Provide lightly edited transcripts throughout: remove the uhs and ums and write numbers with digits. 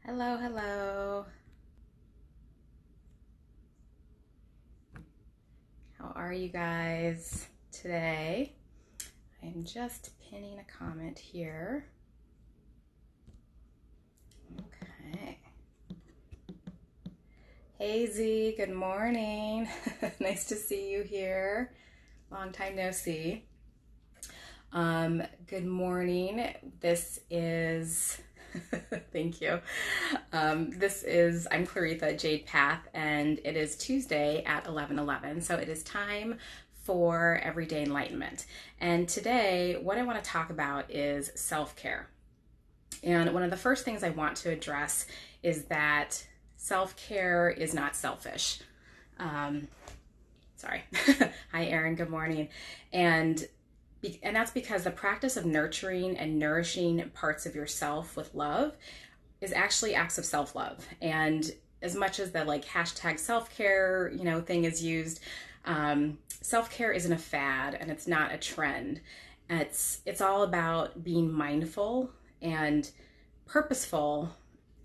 Hello, hello. How are you guys today? I'm just pinning a comment here. Okay. Hey Z, good morning. Nice to see you here. Long time no see. Good morning. This is, thank you. I'm Claritha Jade Path, and it is Tuesday at 11:11. So it is time for Everyday Enlightenment. And today, what I want to talk about is self-care. And one of the first things I want to address is that self-care is not selfish. Um, Sorry. Hi, Erin. Good morning. And and that's because the practice of nurturing and nourishing parts of yourself with love is actually acts of self-love. And as much as the like hashtag self-care, thing is used, self-care isn't a fad and it's not a trend. It's all about being mindful and purposeful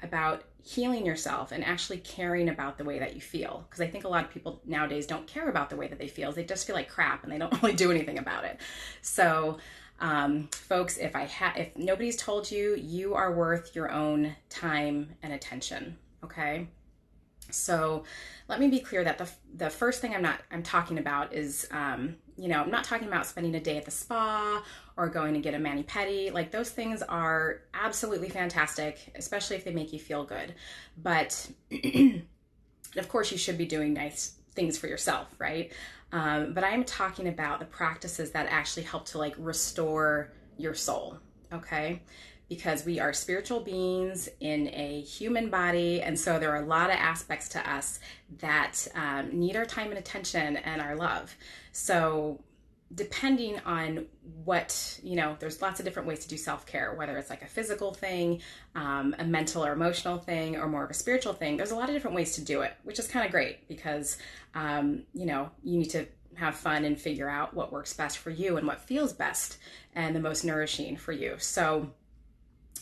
about healing yourself and actually caring about the way that you feel. Because I think a lot of people nowadays don't care about the way that they feel. They just feel like crap and they don't really do anything about it. So, folks, if nobody's told you, you are worth your own time and attention. Okay. So let me be clear that the first thing I'm talking about is, I'm not talking about spending a day at the spa or going to get a mani-pedi. Like those things are absolutely fantastic, especially if they make you feel good. But of course, you should be doing nice things for yourself, right? But I'm talking about the practices that actually help to like restore your soul. Okay. Because we are spiritual beings in a human body. And so there are a lot of aspects to us that need our time and attention and our love. So depending on what, there's lots of different ways to do self-care, whether it's like a physical thing, a mental or emotional thing, or more of a spiritual thing. There's a lot of different ways to do it, which is kind of great because, you need to have fun and figure out what works best for you and what feels best and the most nourishing for you. So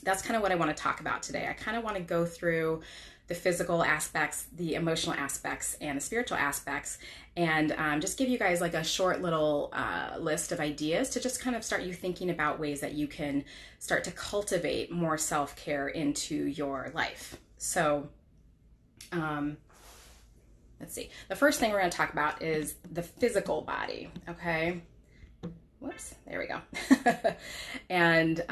that's kind of what I want to talk about today. I kind of want to go through the physical aspects, the emotional aspects, and the spiritual aspects, and just give you guys like a short little list of ideas to just kind of start you thinking about ways that you can start to cultivate more self-care into your life. So let's see. The first thing we're going to talk about is the physical body, okay? Whoops, there we go. And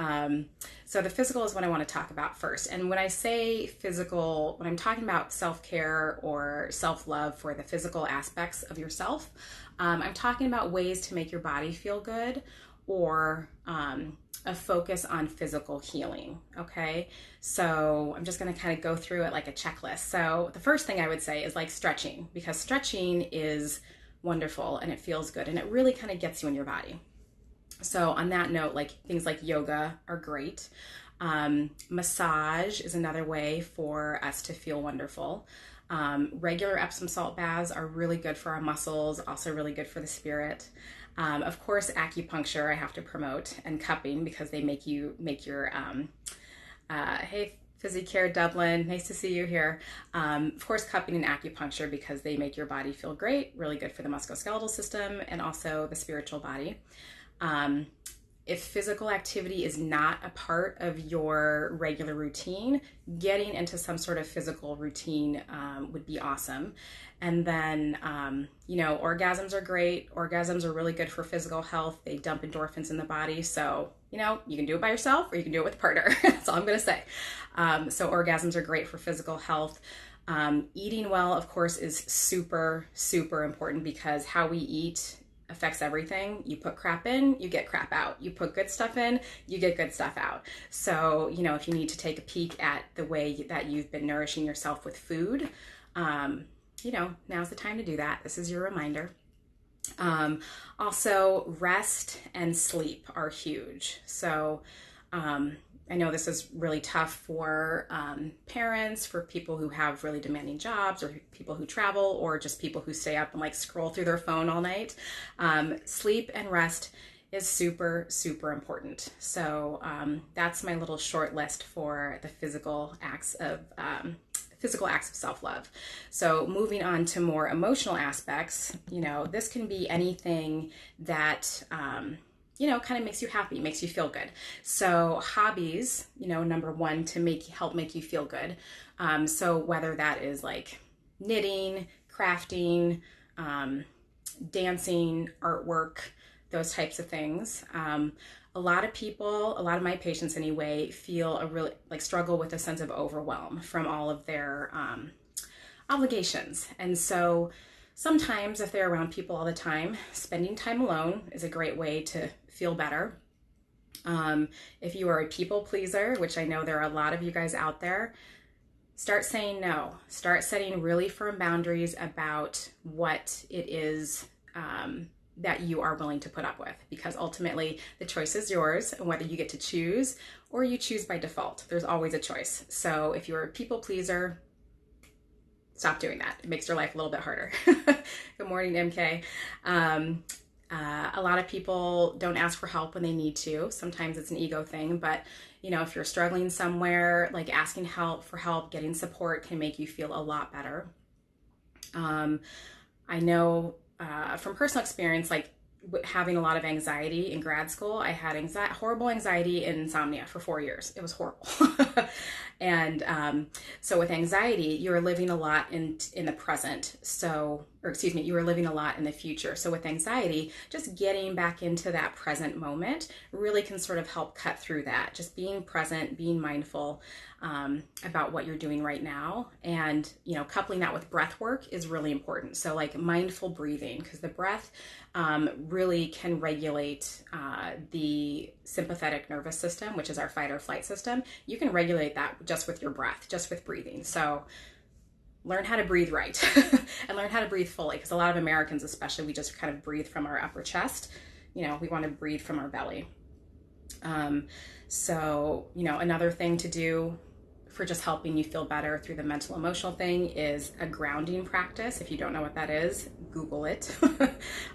so the physical is what I want to talk about first. And when I say physical, when I'm talking about self-care or self-love for the physical aspects of yourself, I'm talking about ways to make your body feel good or a focus on physical healing, okay? So I'm just going to kind of go through it like a checklist. So the first thing I would say is like stretching, because stretching is wonderful and it feels good and it really kind of gets you in your body. So on that note, like things like yoga are great. Massage is another way for us to feel wonderful. Regular Epsom salt baths are really good for our muscles, also really good for the spirit. Of course, acupuncture I have to promote, and cupping, because they make your, hey, PhysiCare Dublin, nice to see you here. Of course, cupping and acupuncture, because they make your body feel great, really good for the musculoskeletal system and also the spiritual body. If physical activity is not a part of your regular routine, getting into some sort of physical routine would be awesome. And then, orgasms are great. Orgasms are really good for physical health. They dump endorphins in the body. So, you can do it by yourself or you can do it with a partner. That's all I'm going to say. So orgasms are great for physical health. Eating well, of course, is super, super important, because how we eat affects everything. You put crap in, you get crap out. You put good stuff in, you get good stuff out. So, if you need to take a peek at the way that you've been nourishing yourself with food, now's the time to do that. This is your reminder. Also, rest and sleep are huge. So, I know this is really tough for parents, for people who have really demanding jobs, or people who travel, or just people who stay up and like scroll through their phone all night. Sleep and rest is super, super important. So that's my little short list for the physical acts of self-love. So moving on to more emotional aspects, this can be anything that kind of makes you happy, makes you feel good. So hobbies, number one, to help make you feel good. So whether that is like knitting, crafting, dancing, artwork, those types of things. A lot of my patients anyway, feel a really struggle with a sense of overwhelm from all of their obligations. And so sometimes if they're around people all the time, spending time alone is a great way to feel better. If you are a people pleaser, which I know there are a lot of you guys out there, start saying no. Start setting really firm boundaries about what it is that you are willing to put up with, because ultimately the choice is yours, and whether you get to choose or you choose by default, there's always a choice. So if you're a people pleaser, stop doing that. It makes your life a little bit harder. Good morning, MK. A lot of people don't ask for help when they need to. Sometimes it's an ego thing, but if you're struggling somewhere, like asking for help, getting support can make you feel a lot better. I know from personal experience, like having a lot of anxiety in grad school, I had horrible anxiety and insomnia for 4 years. It was horrible. And so with anxiety, you're living a lot in the present. You were living a lot in the future. So with anxiety, just getting back into that present moment really can sort of help cut through that. Just being present, being mindful about what you're doing right now. And, coupling that with breath work is really important. So like mindful breathing, because the breath really can regulate the sympathetic nervous system, which is our fight or flight system. You can regulate that just with your breath, just with breathing. So learn how to breathe right and learn how to breathe fully, because a lot of Americans especially, we just kind of breathe from our upper chest. We want to breathe from our belly. Another thing to do for just helping you feel better through the mental emotional thing is a grounding practice. If you don't know what that is, Google it.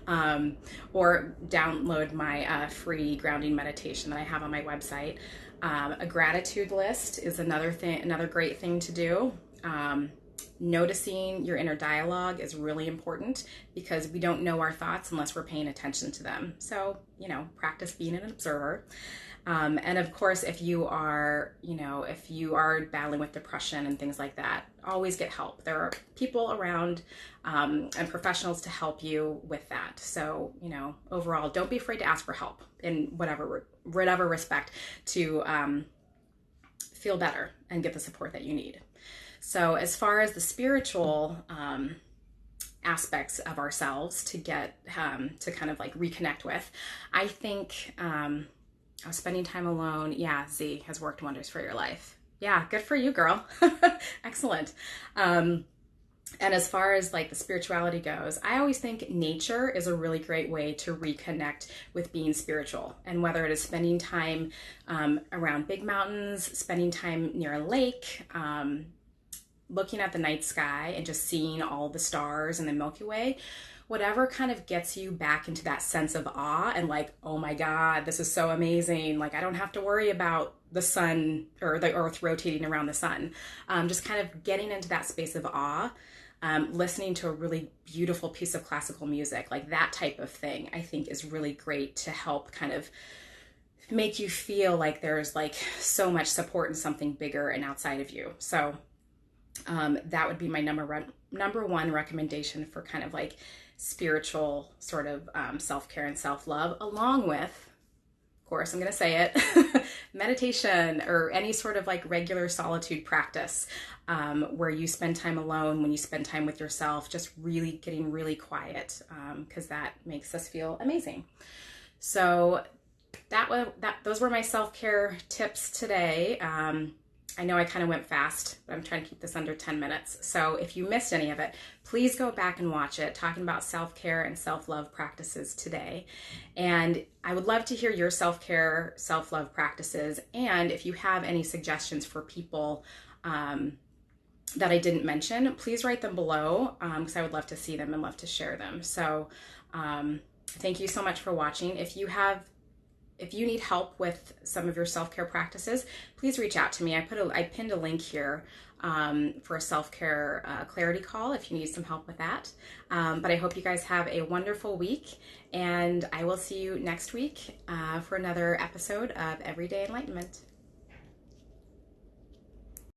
Or download my free grounding meditation that I have on my website. A gratitude list is another great thing to do. Noticing your inner dialogue is really important, because we don't know our thoughts unless we're paying attention to them. So, practice being an observer. And of course, if you are battling with depression and things like that, always get help. There are people around and professionals to help you with that. So, overall, don't be afraid to ask for help in whatever respect to feel better and get the support that you need. So as far as the spiritual aspects of ourselves to get to kind of like reconnect with, I think spending time alone, Z, has worked wonders for your life. Yeah, good for you, girl. Excellent. And as far as like the spirituality goes, I always think nature is a really great way to reconnect with being spiritual. And whether it is spending time around big mountains, spending time near a lake, looking at the night sky and just seeing all the stars and the Milky Way, whatever kind of gets you back into that sense of awe and like, oh my God, this is so amazing. Like, I don't have to worry about the sun or the earth rotating around the sun. Just kind of getting into that space of awe, listening to a really beautiful piece of classical music, like that type of thing, I think is really great to help kind of make you feel like there's like so much support in something bigger and outside of you. So that would be my number one recommendation for kind of like spiritual sort of self-care and self-love, along with, of course, I'm going to say it, meditation or any sort of like regular solitude practice where you spend time alone, when you spend time with yourself, just really getting really quiet, because that makes us feel amazing. So those were my self-care tips today. I know I kind of went fast, but I'm trying to keep this under 10 minutes. So if you missed any of it, please go back and watch it, talking about self-care and self-love practices today. And I would love to hear your self-care, self-love practices. And if you have any suggestions for people that I didn't mention, please write them below, because I would love to see them and love to share them. So thank you so much for watching. If you have if you need help with some of your self-care practices, please reach out to me. I pinned a link here for a self-care clarity call if you need some help with that. But I hope you guys have a wonderful week, and I will see you next week for another episode of Everyday Enlightenment.